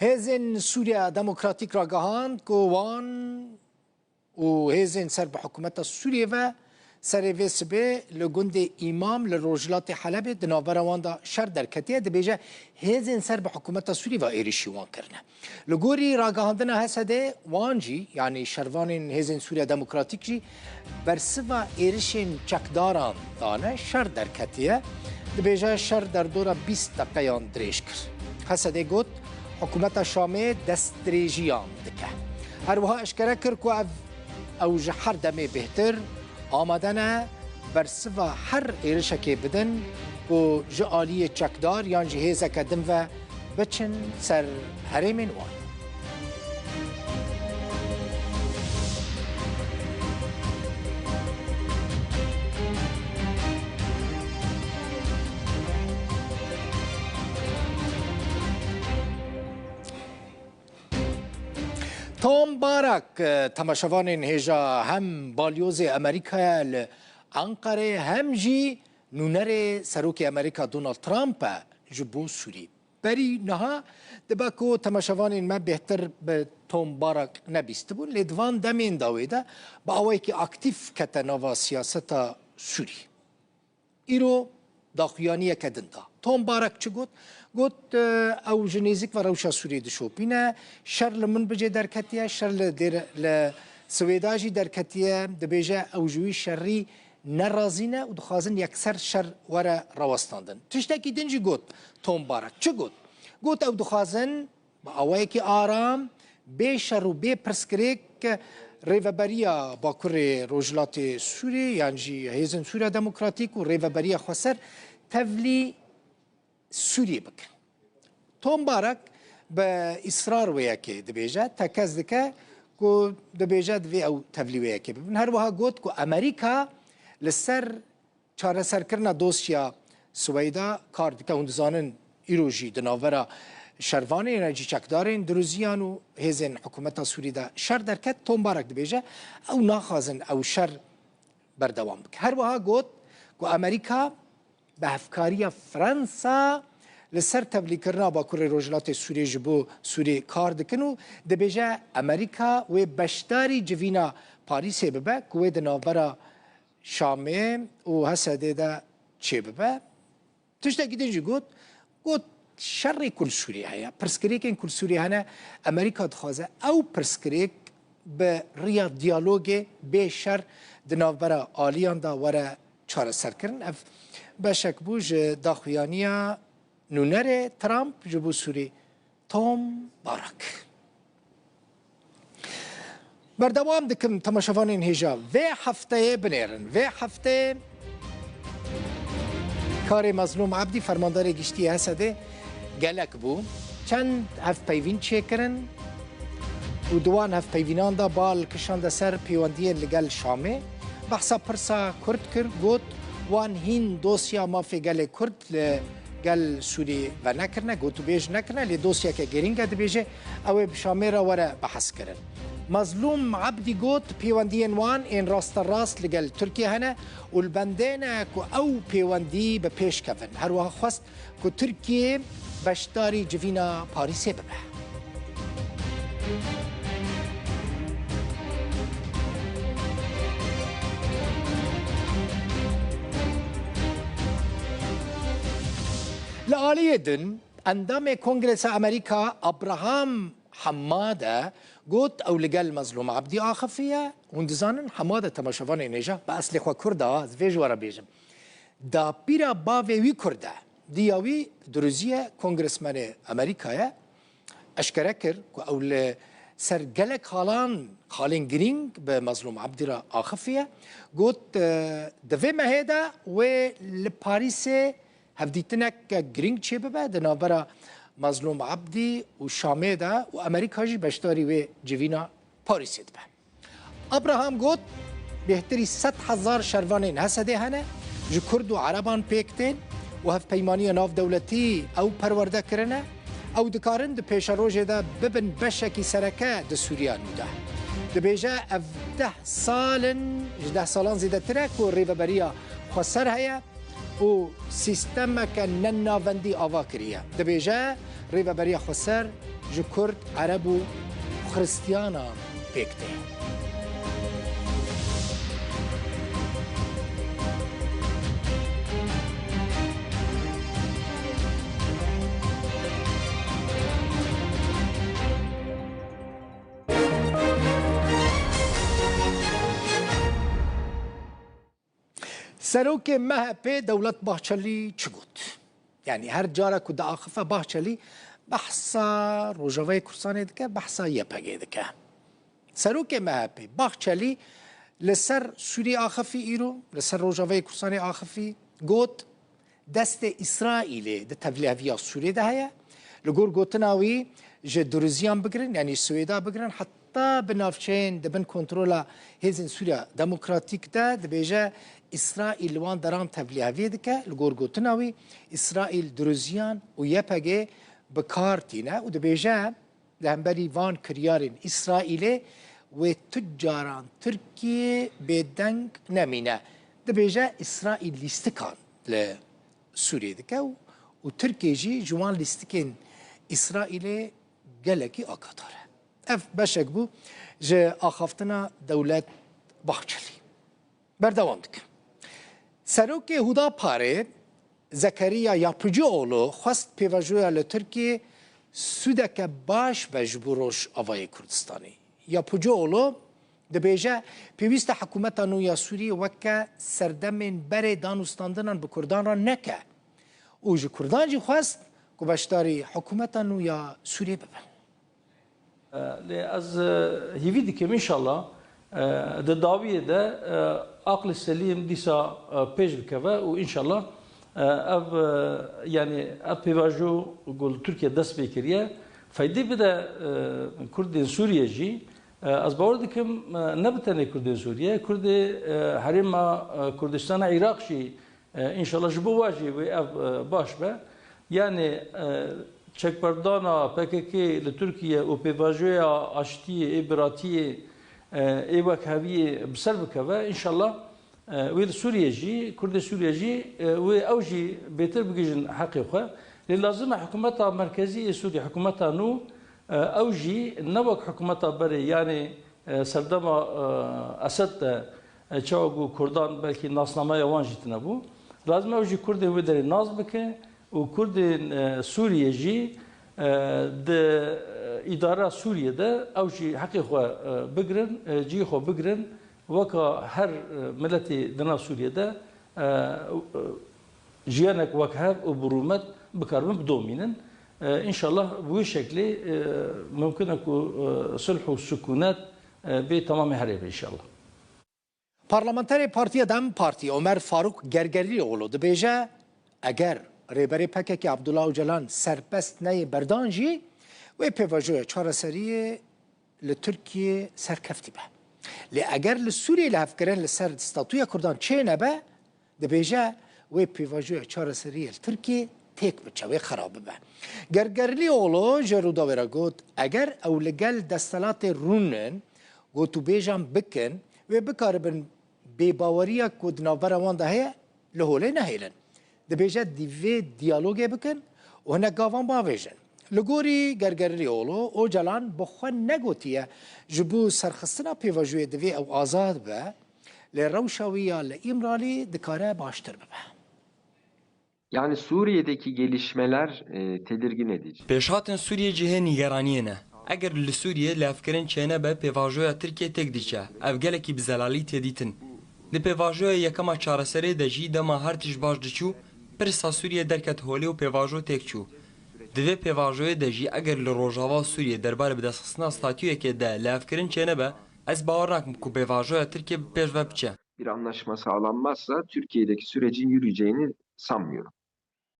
هزن سوريا ديمقراطيك راگهاند كوان و هزن سر بحكومة سوريا و سر سبه لگند امام لروجلات حلب دناورا واندا شر در کتیه دبیجه هزن سر بحكومة سوريا و ایرشی وان کرنه لگوری راگهاندنا هسده وانجی یعنی شروان هزن سوريا ديمقراطيك جی برسوا ایرشین چکداران دانه شر در کتیه دبیجه شر در دورا 20 دقیقان دریش کر هسده گوت حکومت شامه دستریجیان دکه هر وها اشکره کر که او جحر دمه بهتر آمدنه برسوا هر ایرشکی بدن و جعالی چکدار یان جهیزه کدن و بچن سر حریم وان توم بارك تماشوان هجا هم باليوز امريكا انقره هم جي نونر سروك امريكا دونالد ترامب جبو سوري بري نها دباكو تماشوان ما بهتر بتوم بارك نبيستبون لدوان دمين داويدا باويكي اكتيف كتناوا سياستا سوري ايرو داخيانيه كدندا توم بارك چه گوت او جنیزیک و روشا سوری دشوپینه شر لمن بجه در کتیه شر لسویداجی در کتیه دبیجه او جوی شری نرازینه و دخوازن یکسر شر وره روستاندن تشتاکی دنجی گوت توم بارک چه گوت او دخوازن با اوه که آرام بی شر و بی پرسکریک ریوبریا باکر روجلات سوری یعنی هیزن سوریا ديمقراطيك و ریوبریا خسر تفلی سوريا بكن توم بارك بإصرار وياكي دبيجا تكز دكا كو دبيجا دفي أو تفلي وياكي من هروها قوت كو أمريكا لسر چاره سر کرنا دوسيا سويدا كار دكا هندزانن إيروجي دناورا شرواني نجي چكدارين دروزيان و هزن حكومتا سوري دا شر دركت توم بارك دبيجا أو ناخازن أو شر بردوام بك هروها قوت كو أمريكا بهفکاری فرانسا لسر تبلیغ کرنا با کره روجلات سوریه جبو سوریه کار دکنو دبیجه امریکا و بشتاری جوینا پاریس ببه که دنابرا شامه و حسده دا چه ببه تشتا گیدنجی گوت شر کل سوریه هیا پرسکریک این کل سوریه هنه امریکا دخوازه او پرسکریک به ریا دیالوگ به شر دنابرا آلیان دا وره چاره سر کرن بشک بوج داخویانیا نونر ترامپ جبو سوری توم بارک بردوام دکم تماشوانین هجا و هفته بنیرن و هفته کار مظلوم عبدی فرماندار گشتی هسته گلک بو چند هفت پیوین چه کرن و دوان هفت پیوینان دا بال کشان دا سر پیواندی لگل شامه بحثا پرسا کرد کرد گوت وان هین دوسیا مافی گل کرد گل سوری و نکرنه گوتو بیج نکرنه لی دوسیا که گرینگه دی بیجه او بشامه را وره بحث کرن مظلوم عبدی گوت پیواندی وان این راست راست لگل ترکیه هنه و البندینه که او پیواندی به پیش کفن هر وها خواست که ترکیه بشتاری جوینا پاریسه ببه لآلية دن اندام كونغرس امريكا ابراهام حماده قلت او لقال مظلوم عبدي اخفيه وندزانن حماده تماشوان نيجا باصل خو كردا زويج ورا بيجم دا بيرا باوي وي كردا دياوي دروزيه كونغرسمان امريكا اشكركر او سر جلك خالين جرينج بمظلوم عبدي را اخفيه قلت دفي ما هيدا ولباريس هفديتنك جرينج چه ببه دنابرا مظلوم عبدي و شامه ده و امريكا جي بشتاري و جوينا پاريس ده ابراهام قلت بهتري 100,000 شروانين هسده هنه جو كرد و عربان پیکتين و هف پیمانی ناف دولتي او پرورده کرنه او دکارن ده پیش روژه ده ببن بشکی سرکه ده سوريان ده ده بیجه اف 10 سالن 10 سالان زیده ترک و ریوبریا خسر هیا و سیستمک نناوندی آوا کریه دبیجه ریببری خسر جو کرد عرب و خریستیانا پیکته سروک مهپه دولت باحچلی چی گوت؟ یعنی هر جاره که داخفه باحچلی بحثا روجاوی کرسانه دکه بحثا یپگه دکه سروک مهپه باحچلی لسر سوری آخفی ایرو لسر روجاوی کرسانه آخفی گوت دست اسرائیل ده تبلیغیا سوری ده هیا لگور گوتناوی جه دروزیان بگرن یعنی سویدا بگرن حتی بنافچین دبن کنترولا هزین سوریا دموکراتیک ده دبیجه اسرائیل وان درام تبلیغی دکه لگور گوتناوی اسرائیل دروزیان و یپگه بکارتینه و دبیجه لهمبری وان کریارین اسرائیل و تجاران ترکیه بدنگ نمینه دبیجه اسرائیل لیستکان لسوریه دکه و ترکیه جی جوان لیستکین اسرائیل گلکی آکاتاره اف بشک بو جه آخافتنا دولت باحچلی بردوام دکه سروک هودا پاره زکریا یاپوچیوغلو خواست پیواجویا لترکیه سودک باش و جبروش آوای کردستانی یاپوچیوغلو دبیجه پیوست حکومت نویا سوری وکه سردمین بره دانستاندنان به کردان را نکه او جو کردان جی خواست که بشتاری حکومت نویا سوری ببه از هیوی دیکم انشالله ده داویه ده عقل سلیم دیسا پیش بکوه و انشالله اف yani اف پیواجو گل ترکیه دست بکریه فایده بده کردین سوریه جی از باور دیکم نبتنه کردین سوریه کرد حریم کردستان عراق شی انشالله جبو واجی و اف باش به yani çekperdana PKK li Türkiye û pêvajoya aştiyê ê biratiyê ê wek heviyê bi ser bikeve înşallah wê li Sûriye jî Kurdê Sûriye jî wê ew jî bêtir bigihîjin heqê xwe lê lazim e hikûmeta merkezî ê Sûriye hikûmeta nû ew jî ne wek hikûmeta berê yani serdema Esed de çawa got Kurdan belkî nasnameya wan jî tune bû lazim ew jî Kurdên wê derê naz bike و کردین سوریه جی ده اداره سوریه ده اوجی حقی خو بگرن جی خو بگرن وکا هر ملتی دنا سوریه ده جیانک وکهب و برومت بکاربن بدومینن ان شاء الله bu şekli mümkün ki sulh و sükunet bir tamam haribe inşallah. Parlamenter Partiya Dem Parti Ömer Faruk Gergerlioğlu dibêje eger rêberê PKK Abdullah Öcalan serpest neyê berdan jî wê pêvajoya çareseriyê li Tirkiye serkeftî be. Lê eger li Sûriyê li hevkirin li ser statuya Kurdan çê nebe dibêje wê pêvajoya çareseriyê li Tirkiye têk biçe wê xerab bibe. Gergerlioğlu ji Rûdawê re got eger ew li gel destelatê rûnin gotûbêjan bikin wê bikaribin bêbaweriya ku di navbera wan de heye li holê nehêlin. دبیجه دیوی دیالوگی بکن و هنگ گاوان باویجن. لگوری گرگرلیولو او جلان بخواه نگوتیه جبو سرخستنا پیواجوی دوی او آزاد به لروشاویه لإمرالی دکاره باشتر ببه. Yani Suriye'deki gelişmeler tedirgin edici. Pêşhatên Sûriye cihê nîgeraniyê ne. Eger li Sûriye levkirin çêne be pêvajoya Tirkiye têk diçe, ev gelekî bi zelalî têdîtin. Di pêvajoya yekema çareserê de jî dema her tişt baş diçû, pirsa Sûriye derket holê û pêvajo têk çû. Di vê pêvajoyê de jî eger li Rojava Sûriye derbarê bi destxistina statûyekê de levkirin çêne be, ez bawer nakim ku pêvajoya Tirkiye bi pêş ve biçe. Bir anlaşma sağlanmazsa Türkiye'deki sürecin yürüyeceğini sanmıyorum.